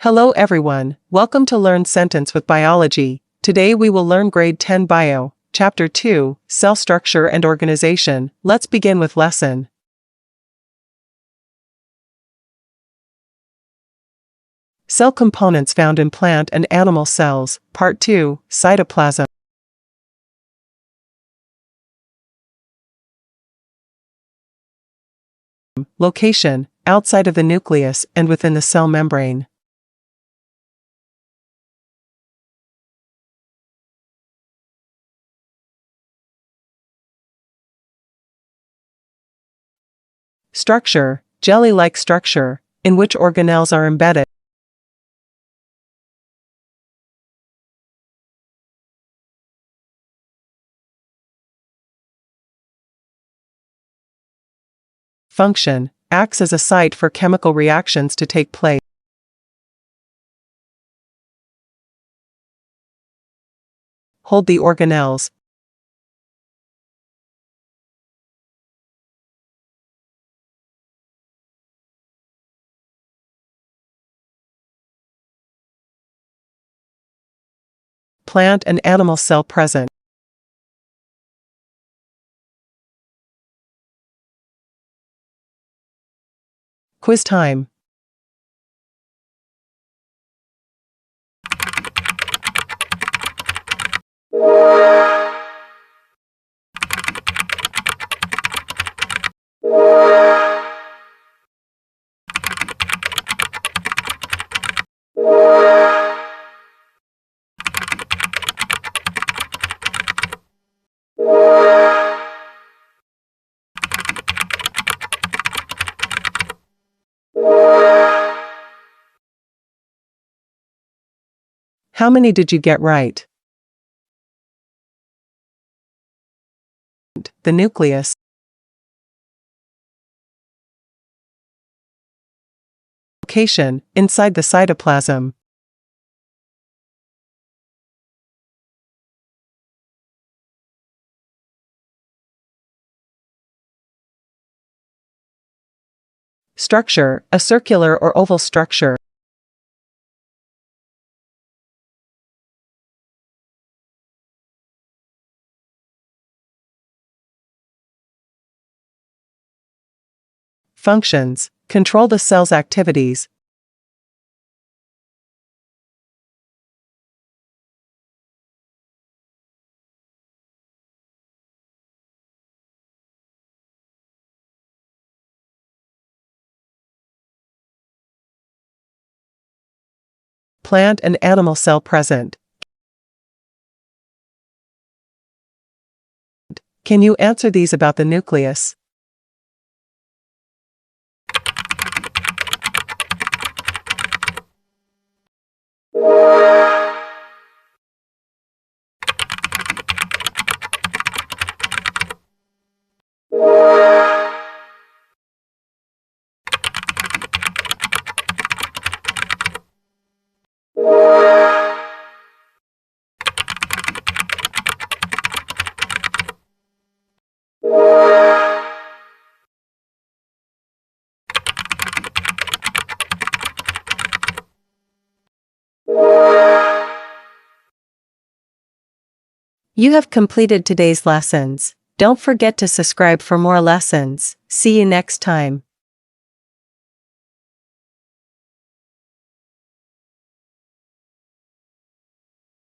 Hello everyone, welcome to Learn Sentence with Biology. Today we will learn Grade 10 Bio, Chapter 2, Cell Structure and Organization. Let's begin with lesson. Cell components found in plant and animal cells, Part 2, Cytoplasm. Location, outside of the nucleus and within the cell membrane. Structure, jelly-like structure, in which organelles are embedded. Function, acts as a site for chemical reactions to take place. Hold the organelles. Plant and animal cell present. Quiz time. How many did you get right? The nucleus. Location, inside the cytoplasm. Structure, a circular or oval structure. Functions, control the cell's activities. Plant and animal cell present. Can you answer these about the nucleus? You have completed today's lessons. Don't forget to subscribe for more lessons. See you next time.